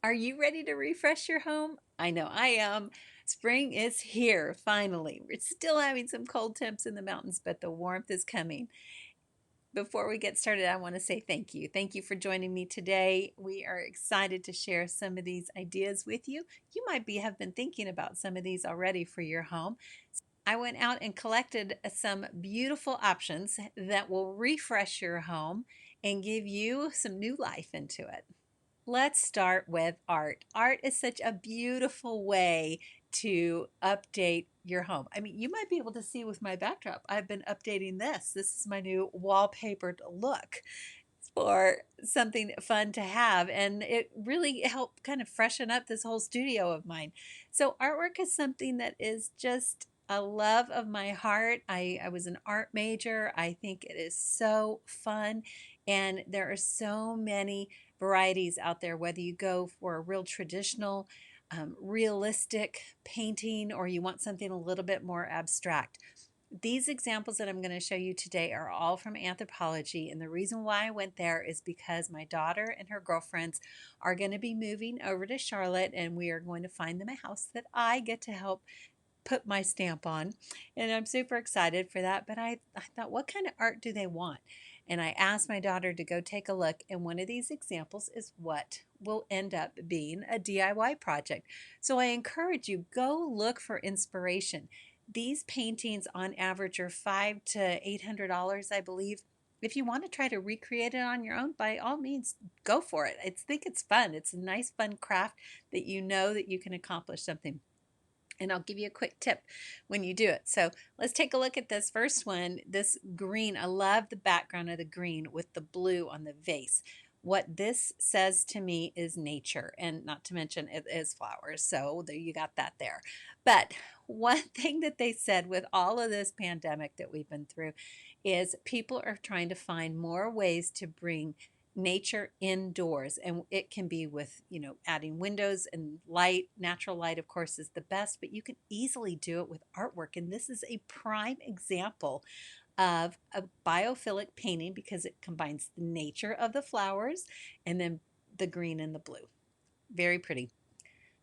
Are you ready to refresh your home? I know I am. Spring is here, finally. We're still having some cold temps in the mountains, but the warmth is coming. Before we get started, I want to say thank you. Thank you for joining me today. We are excited to share some of these ideas with you. You might have been thinking about some of these already for your home. I went out and collected some beautiful options that will refresh your home and give you some new life into it. Let's start with art. Art is such a beautiful way to update your home. I mean, you might be able to see with my backdrop, I've been updating this. This is my new wallpapered look for something fun to have, and it really helped kind of freshen up this whole studio of mine. So artwork is something that is just a love of my heart. I was an art major. I think it is so fun, and there are so many varieties out there, whether you go for a real traditional realistic painting or you want something a little bit more abstract. These examples that I'm going to show you today are all from Anthropologie, and the reason why I went there is because my daughter and her girlfriends are going to be moving over to Charlotte, and we are going to find them a house that I get to help put my stamp on, and I'm super excited for that. But I thought, what kind of art do they want? And I asked my daughter to go take a look, and one of these examples is what will end up being a DIY project. So I encourage you, go look for inspiration. These paintings on average are $500 to $800, I believe. If you want to try to recreate it on your own, by all means, go for it. I think it's fun. It's a nice, fun craft that you know that you can accomplish something. And I'll give you a quick tip when you do it. So let's take a look at this first one. This green, I love the background of the green with the blue on the vase. What this says to me is nature, and not to mention it is flowers. So there you got that there. But one thing that they said with all of this pandemic that we've been through is people are trying to find more ways to bring nature indoors, and it can be with adding windows and light. Natural light, of course, is the best, but you can easily do it with artwork, and this is a prime example of a biophilic painting because it combines the nature of the flowers and then the green and the blue. Very pretty.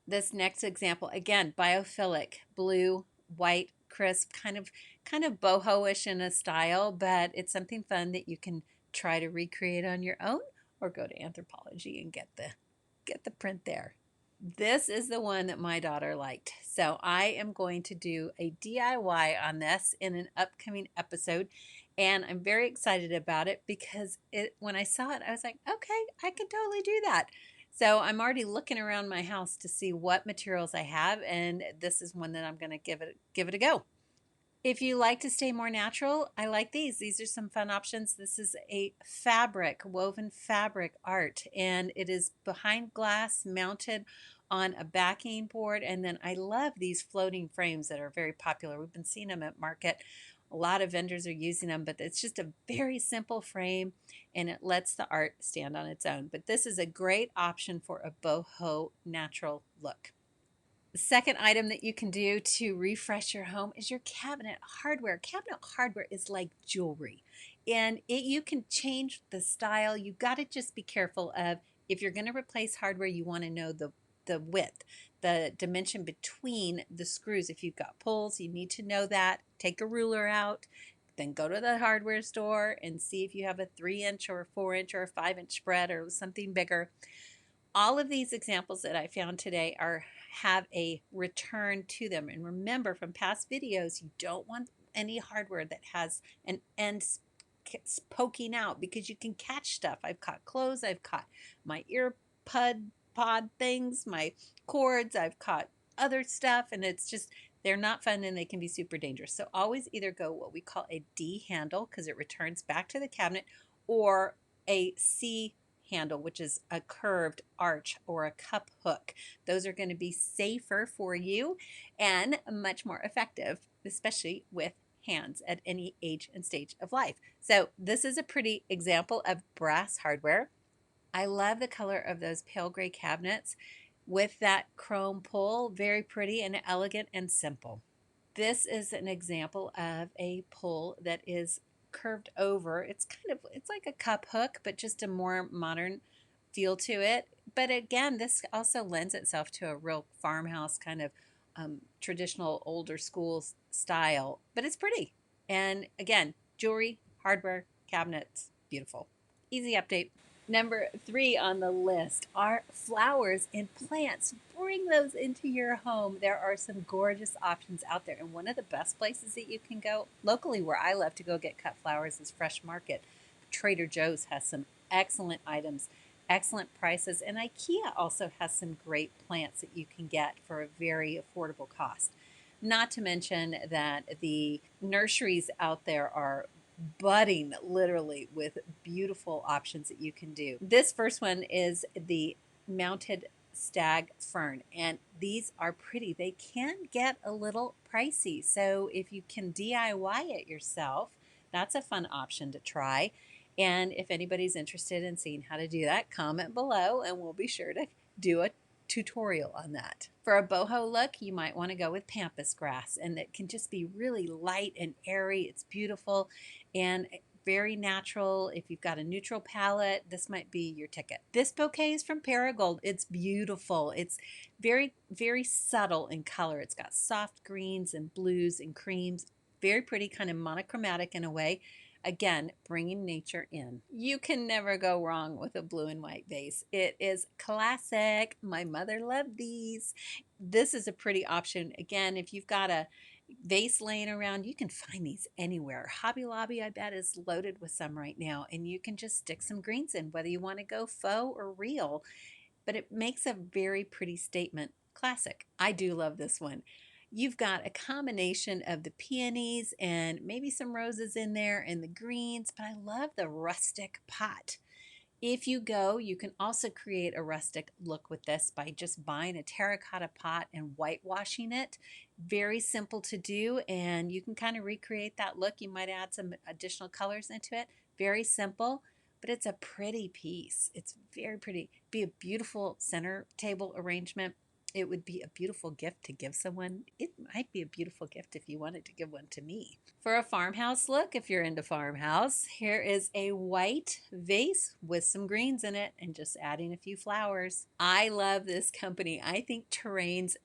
This next example, again, biophilic, blue, white, crisp, kind of boho-ish in a style, but it's something fun that you can try to recreate on your own or go to Anthropologie and get the print there. This is the one that my daughter liked. So I am going to do a DIY on this in an upcoming episode. And I'm very excited about it because when I saw it, I was like, okay, I can totally do that. So I'm already looking around my house to see what materials I have, and this is one that I'm going to give it a go. If you like to stay more natural, I like these. These are some fun options. This is a woven fabric art, and it is behind glass mounted on a backing board. And then I love these floating frames that are very popular. We've been seeing them at market. A lot of vendors are using them, but it's just a very simple frame and it lets the art stand on its own. But this is a great option for a boho natural look. The second item that you can do to refresh your home is your cabinet hardware. Cabinet hardware is like jewelry, and you can change the style. You got to just be careful of, if you're going to replace hardware, you want to know the width, the dimension between the screws. If you've got pulls, you need to know that. Take a ruler out, then go to the hardware store and see if you have a 3-inch or a 4-inch or a 5-inch spread or something bigger. All of these examples that I found today have a return to them. And remember from past videos, you don't want any hardware that has an end poking out because you can catch stuff. I've caught clothes, I've caught my ear pod things, my cords, I've caught other stuff, and it's just, they're not fun and they can be super dangerous. So always either go what we call a D handle because it returns back to the cabinet, or a C handle, which is a curved arch or a cup hook. Those are going to be safer for you and much more effective, especially with hands at any age and stage of life. So this is a pretty example of brass hardware. I love the color of those pale gray cabinets with that chrome pull. Very pretty and elegant and simple. This is an example of a pull that is curved over. It's like a cup hook, but just a more modern feel to it. But again, this also lends itself to a real farmhouse kind of traditional older school style, but it's pretty. And again, jewelry, hardware, cabinets, beautiful. Easy update. Number 3 on the list are flowers and plants. Bring those into your home. There are some gorgeous options out there. And one of the best places that you can go locally, where I love to go get cut flowers, is Fresh Market. Trader Joe's has some excellent items, excellent prices, and IKEA also has some great plants that you can get for a very affordable cost. Not to mention that the nurseries out there are budding literally with beautiful options that you can do. This first one is the mounted stag fern, and these are pretty. They can get a little pricey, so if you can DIY it yourself, that's a fun option to try. And if anybody's interested in seeing how to do that, comment below and we'll be sure to do a tutorial on that. For a boho look, you might want to go with pampas grass, and it can just be really light and airy. It's beautiful and very natural. If you've got a neutral palette, this might be your ticket. This bouquet is from Paragold. It's beautiful. It's very, very subtle in color. It's got soft greens and blues and creams. Very pretty, kind of monochromatic in a way. Again, bringing nature in. You can never go wrong with a blue and white vase. It is classic. My mother loved these. This is a pretty option. Again, if you've got a vase laying around, you can find these anywhere. Hobby Lobby, I bet, is loaded with some right now, and you can just stick some greens in, whether you want to go faux or real, but it makes a very pretty statement. Classic. I do love this one. You've got a combination of the peonies and maybe some roses in there and the greens, but I love the rustic pot. If you go, you can also create a rustic look with this by just buying a terracotta pot and whitewashing it. Very simple to do, and you can kind of recreate that look. You might add some additional colors into it. Very simple, but it's a pretty piece. It's very pretty. Be a beautiful center table arrangement. It would be a beautiful gift to give someone. It might be a beautiful gift if you wanted to give one to me. For a farmhouse look, if you're into farmhouse, here is a white vase with some greens in it and just adding a few flowers. I love this company. I think Terrain's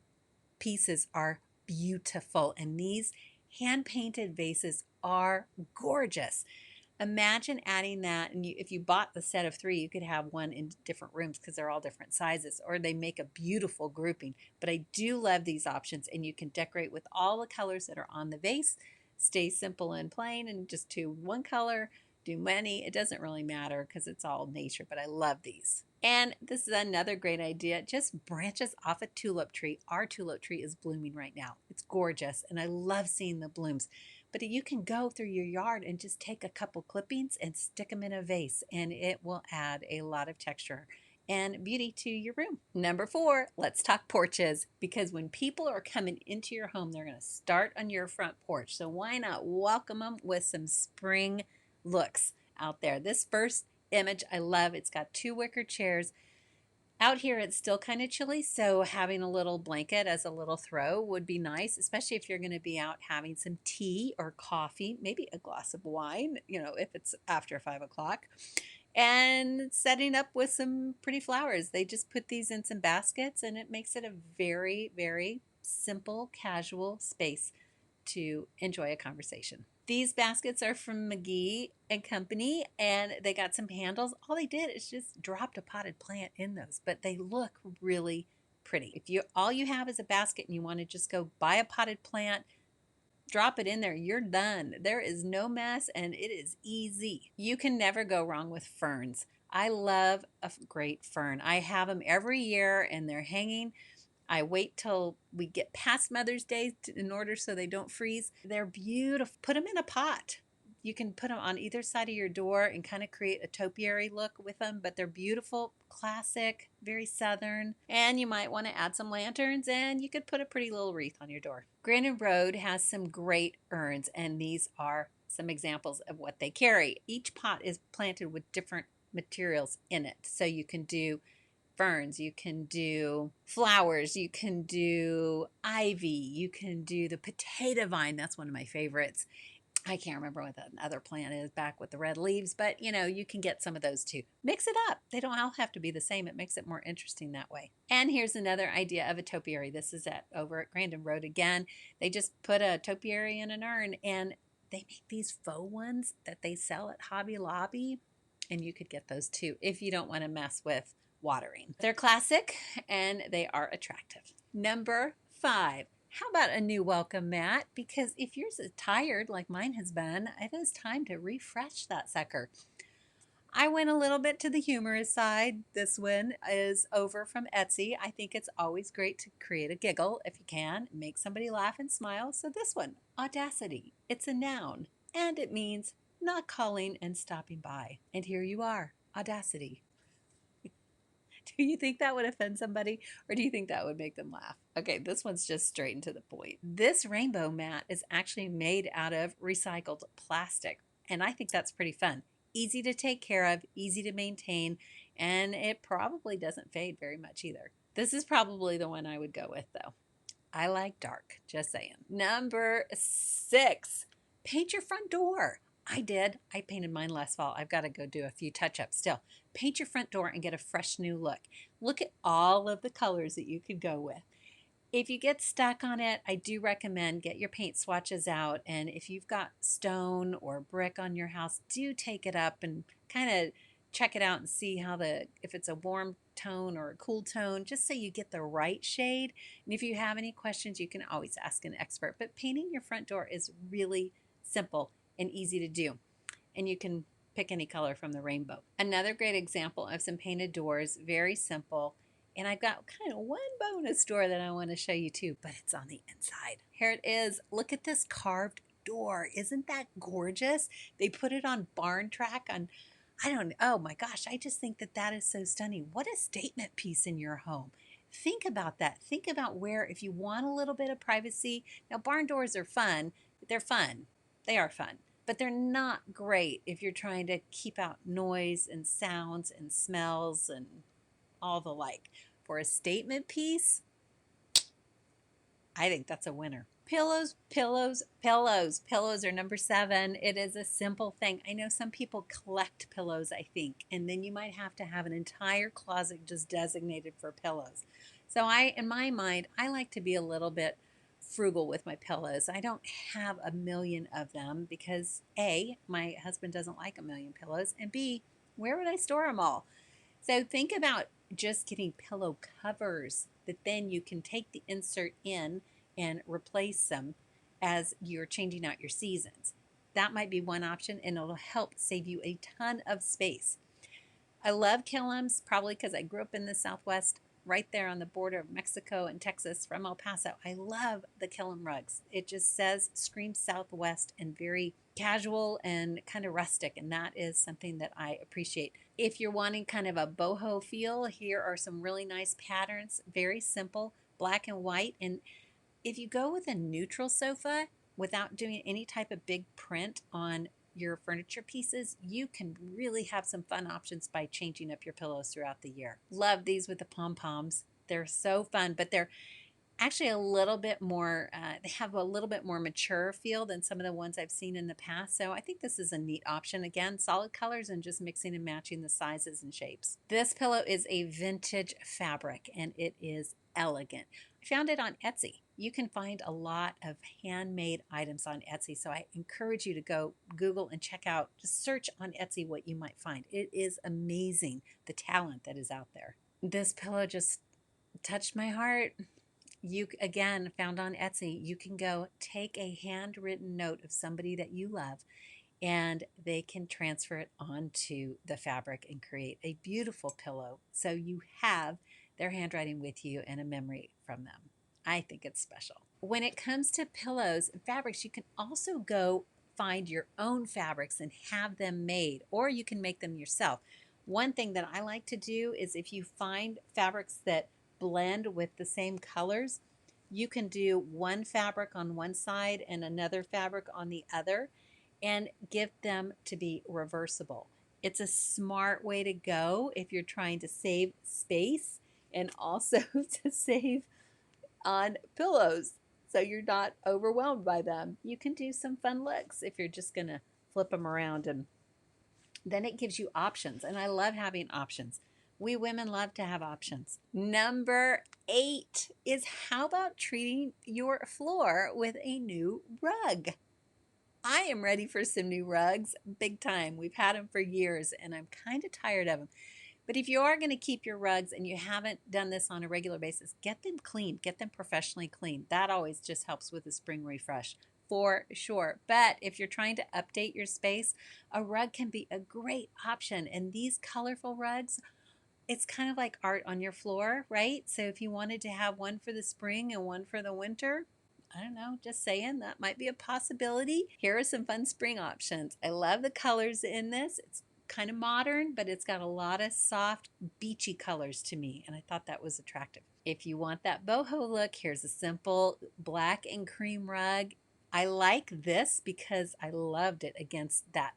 pieces are beautiful, and these hand-painted vases are gorgeous. Imagine adding that, and if you bought the set of 3, you could have one in different rooms because they're all different sizes, or they make a beautiful grouping. But I do love these options, and you can decorate with all the colors that are on the vase. Stay simple and plain, and just do one color, do many. It doesn't really matter because it's all nature, but I love these. And this is another great idea. It just branches off a tulip tree. Our tulip tree is blooming right now. It's gorgeous, and I love seeing the blooms. But you can go through your yard and just take a couple clippings and stick them in a vase, and it will add a lot of texture and beauty to your room. Number 4, let's talk porches, because when people are coming into your home, they're going to start on your front porch. So why not welcome them with some spring looks out there? This first image I love. It's got 2 wicker chairs. Out here, it's still kind of chilly, so having a little blanket as a little throw would be nice, especially if you're going to be out having some tea or coffee, maybe a glass of wine, if it's after 5 o'clock, and setting up with some pretty flowers. They just put these in some baskets, and it makes it a very, very simple, casual space to enjoy a conversation. These baskets are from McGee and Company, and they got some handles. All they did is just dropped a potted plant in those, but they look really pretty. If all you have is a basket and you want to just go buy a potted plant, drop it in there, you're done. There is no mess, and it is easy. You can never go wrong with ferns. I love a great fern. I have them every year, and they're hanging. I wait till we get past Mother's Day in order so they don't freeze. They're beautiful. Put them in a pot. You can put them on either side of your door and kind of create a topiary look with them, but they're beautiful, classic, very southern. And you might want to add some lanterns, and you could put a pretty little wreath on your door. Granite Road has some great urns, and these are some examples of what they carry. Each pot is planted with different materials in it, so you can do ferns, you can do flowers, you can do ivy, you can do the potato vine. That's one of my favorites. I can't remember what that other plant is back with the red leaves, but you know, you can get some of those too. Mix it up. They don't all have to be the same. It makes it more interesting that way. And here's another idea of a topiary. This is over at Grandin Road again. They just put a topiary in an urn and they make these faux ones that they sell at Hobby Lobby. And you could get those too if you don't want to mess with watering. They're classic and they are attractive. Number 5. How about a new welcome mat? Because if yours is tired like mine has been, it is time to refresh that sucker. I went a little bit to the humorous side. This one is over from Etsy. I think it's always great to create a giggle if you can, make somebody laugh and smile. So this one, audacity. It's a noun and it means not calling and stopping by. And here you are, audacity. Do you think that would offend somebody or do you think that would make them laugh? Okay, this one's just straight and to the point. This rainbow mat is actually made out of recycled plastic, and I think that's pretty fun. Easy to take care of, easy to maintain, and it probably doesn't fade very much either. This is probably the one I would go with though. I like dark, just saying. Number 6, paint your front door. I did. I painted mine last fall. I've got to go do a few touch-ups still. Paint your front door and get a fresh new look. Look at all of the colors that you could go with. If you get stuck on it, I do recommend get your paint swatches out. And if you've got stone or brick on your house, do take it up and kind of check it out and see how if it's a warm tone or a cool tone, just so you get the right shade. And if you have any questions, you can always ask an expert. But painting your front door is really simple and easy to do. And you can pick any color from the rainbow. Another great example of some painted doors, very simple. And I've got kind of one bonus door that I want to show you too, but it's on the inside. Here it is. Look at this carved door. Isn't that gorgeous? They put it on barn track on, oh my gosh, I just think that that is so stunning. What a statement piece in your home. Think about that. Think about where, if you want a little bit of privacy, now barn doors are fun. They're fun. They are fun. But they're not great if you're trying to keep out noise and sounds and smells and all the like. For a statement piece, I think that's a winner. Pillows, pillows, pillows. Pillows are number 7. It is a simple thing. I know some people collect pillows, I think, and then you might have to have an entire closet just designated for pillows. So in my mind, I like to be a little bit frugal with my pillows. I don't have a million of them because A, my husband doesn't like a million pillows, and B, where would I store them all? So think about just getting pillow covers that then you can take the insert in and replace them as you're changing out your seasons. That might be one option and it'll help save you a ton of space. I love kilims, probably because I grew up in the Southwest, right there on the border of Mexico and Texas from El Paso. I love the kilim rugs. It just screams Southwest and very casual and kind of rustic, and that is something that I appreciate. If you're wanting kind of a boho feel, here are some really nice patterns, very simple, black and white. And if you go with a neutral sofa without doing any type of big print on your furniture pieces, you can really have some fun options by changing up your pillows throughout the year. Love these with the pom-poms. They're so fun, but they're actually a little bit more, they have a little bit more mature feel than some of the ones I've seen in the past. So I think this is a neat option. Again, solid colors and just mixing and matching the sizes and shapes. This pillow is a vintage fabric and it is elegant. I found it on Etsy. You can find a lot of handmade items on Etsy, so I encourage you to go Google and check out, just search on Etsy what you might find. It is amazing, the talent that is out there. This pillow just touched my heart. You, again, found on Etsy, you can go take a handwritten note of somebody that you love and they can transfer it onto the fabric and create a beautiful pillow. So you have their handwriting with you and a memory from them. I think it's special. When it comes to pillows and fabrics, you can also go find your own fabrics and have them made, or you can make them yourself. One thing that I like to do is if you find fabrics that blend with the same colors, you can do one fabric on one side and another fabric on the other and give them to be reversible. It's a smart way to go if you're trying to save space and also to save on pillows. so you're not overwhelmed by them. You can do some fun looks if you're just going to flip them around, and then it gives you options. And I love having options. We women love to have options. Number 8 is, how about treating your floor with a new rug? I am ready for some new rugs, big time. We've had them for years and I'm kind of tired of them. But if you are going to keep your rugs and you haven't done this on a regular basis, get them cleaned, get them professionally cleaned. That always just helps with the spring refresh for sure. But if you're trying to update your space, a rug can be a great option. And these colorful rugs, it's kind of like art on your floor, right? So if you wanted to have one for the spring and one for the winter, I don't know, just saying, that might be a possibility. Here are some fun spring options. I love the colors in this. It's kind of modern, but it's got a lot of soft, beachy colors to me, and I thought that was attractive. If you want that boho look, here's a simple black and cream rug. I like this because I loved it against that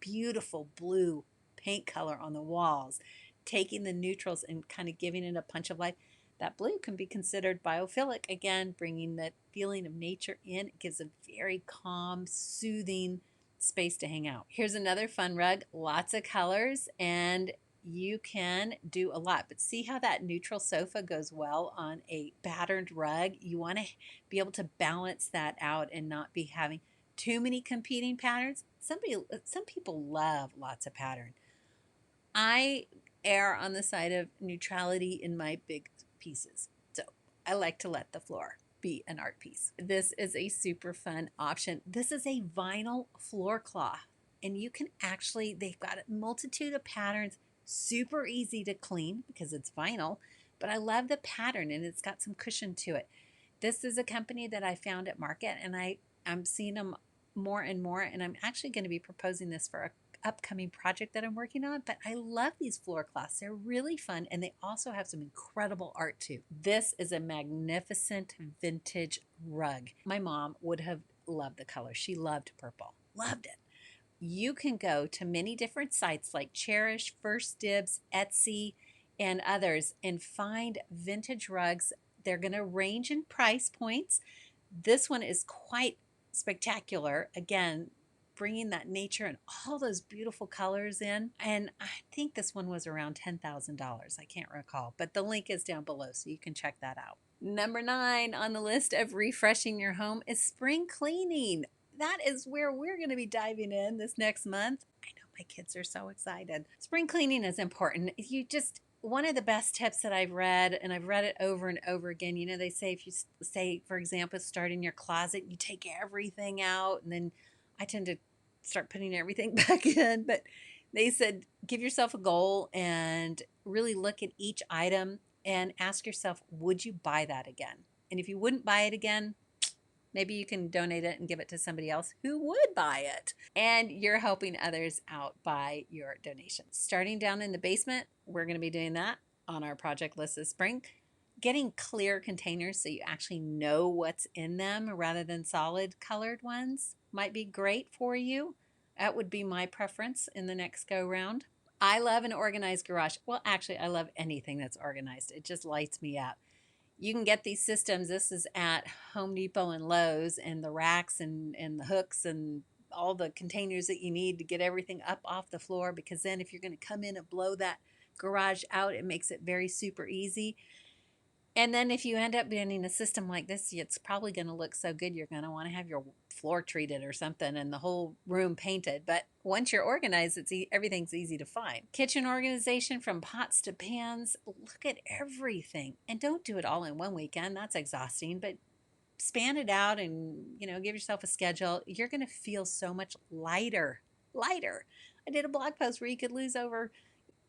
beautiful blue paint color on the walls, taking the neutrals and kind of giving it a punch of life. That blue can be considered biophilic, again, bringing that feeling of nature in. It gives a very calm, soothing space to hang out. Here's another fun rug, lots of colors, and you can do a lot. But see how that neutral sofa goes well on a patterned rug? You want to be able to balance that out and not be having too many competing patterns. Some people love lots of pattern. I err on the side of neutrality in my big pieces. So I like to let the floor be an art piece. This is a super fun option. This is a vinyl floor cloth, and you can actually, they've got a multitude of patterns, super easy to clean because it's vinyl, but I love the pattern and it's got some cushion to it. This is a company that I found at market, and I'm seeing them more and more, and I'm actually going to be proposing this for a upcoming project that I'm working on. But I love these floor cloths. They're really fun, and they also have some incredible art too. This is a magnificent vintage rug. My mom would have loved the color. She loved purple, loved it. You can go to many different sites like Cherish, First Dibs, Etsy, and others and find vintage rugs. They're going to range in price points. This one is quite spectacular. Again, bringing that nature and all those beautiful colors in. And I think this one was around $10,000. I can't recall, but the link is down below so you can check that out. Number 9 on the list of refreshing your home is spring cleaning. That is where we're going to be diving in this next month. I know my kids are so excited. Spring cleaning is important. One of the best tips that I've read, and I've read it over and over again, they say if you say, for example, start in your closet, you take everything out, and then I tend to start putting everything back in, but they said give yourself a goal and really look at each item and ask yourself, would you buy that again? And if you wouldn't buy it again, maybe you can donate it and give it to somebody else who would buy it. And you're helping others out by your donations. Starting down in the basement, we're going to be doing that on our project list this spring. Getting clear containers so you actually know what's in them rather than solid colored ones might be great for you. That would be my preference in the next go round. I love an organized garage. Well, actually, I love anything that's organized. It just lights me up. You can get these systems. This is at Home Depot and Lowe's, and the racks and the hooks and all the containers that you need to get everything up off the floor, because then if you're going to come in and blow that garage out, it makes it very super easy. And then if you end up getting a system like this, it's probably going to look so good you're going to want to have your floor treated or something and the whole room painted. But once you're organized, everything's easy to find. Kitchen organization, from pots to pans, look at everything. And don't do it all in one weekend. That's exhausting. But span it out and, give yourself a schedule. You're going to feel so much lighter. Lighter. I did a blog post where you could lose over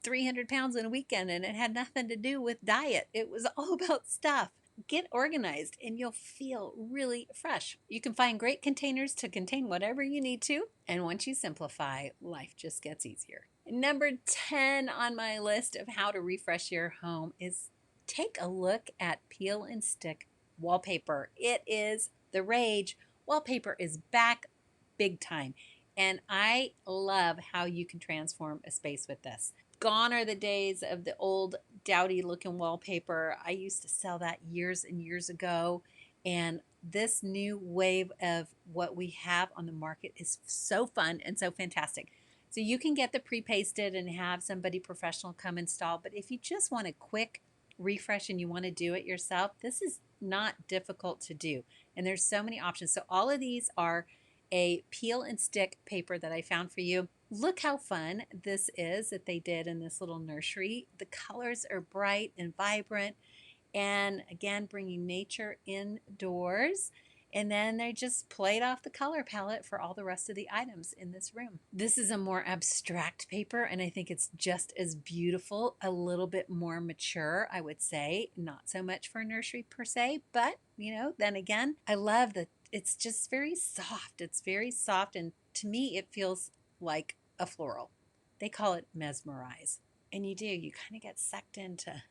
300 pounds in a weekend, and it had nothing to do with diet. It was all about stuff. Get organized and you'll feel really fresh. You can find great containers to contain whatever you need to. And once you simplify, life just gets easier. Number 10 on my list of how to refresh your home is take a look at peel and stick wallpaper. It is the rage. Wallpaper is back big time. And I love how you can transform a space with this. Gone are the days of the old dowdy looking wallpaper. I used to sell that years and years ago, And this new wave of what we have on the market is so fun and so fantastic. So you can get the pre-pasted and have somebody professional come install. But if you just want a quick refresh and you want to do it yourself, this is not difficult to do. And there's so many options. So all of these are a peel and stick paper that I found for you. Look how fun this is that they did in this little nursery. The colors are bright and vibrant. And again, bringing nature indoors. And then they just played off the color palette for all the rest of the items in this room. This is a more abstract paper, and I think it's just as beautiful, a little bit more mature, I would say. Not so much for nursery per se, but then again, I love that it's just very soft. It's very soft, and to me, it feels like a floral. They call it mesmerize. And you kind of get sucked into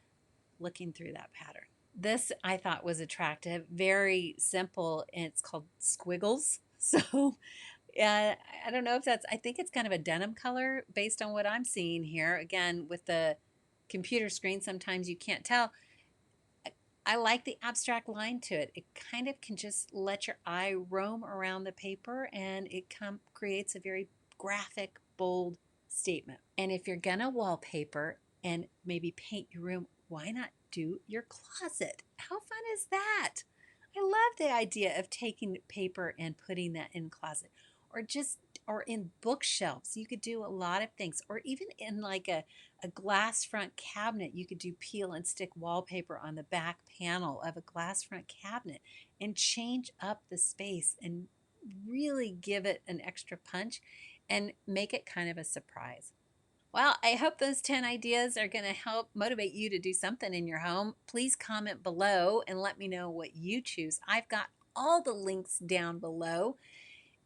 looking through that pattern. This I thought was attractive, very simple, and it's called Squiggles. So I don't know if I think it's kind of a denim color based on what I'm seeing here. Again, with the computer screen, sometimes you can't tell. I like the abstract line to it. It kind of can just let your eye roam around the paper, and it creates a very graphic, bold statement. And if you're gonna wallpaper and maybe paint your room, why not do your closet? How fun is that? I love the idea of taking paper and putting that in closet, or in bookshelves. You could do a lot of things, or even in like a glass front cabinet. You could do peel and stick wallpaper on the back panel of a glass front cabinet and change up the space and really give it an extra punch and make it kind of a surprise. Well, I hope those 10 ideas are going to help motivate you to do something in your home. Please comment below and let me know what you choose. I've got all the links down below,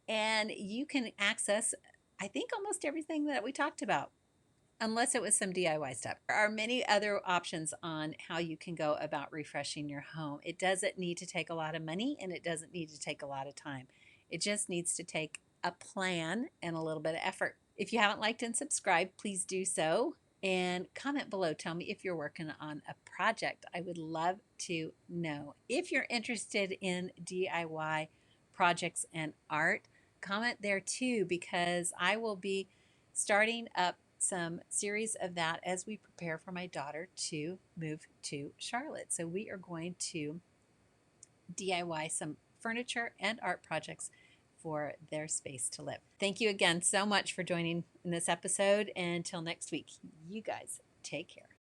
and you can access, I think, almost everything that we talked about, unless it was some DIY stuff. There are many other options on how you can go about refreshing your home. It doesn't need to take a lot of money, and it doesn't need to take a lot of time. It just needs to take a plan and a little bit of effort. If you haven't liked and subscribed, please do so, and comment below. Tell me if you're working on a project. I would love to know. If you're interested in DIY projects and art, comment there too, because I will be starting up some series of that as we prepare for my daughter to move to Charlotte. So we are going to DIY some furniture and art projects for their space to live. Thank you again so much for joining in this episode. And until next week, you guys take care.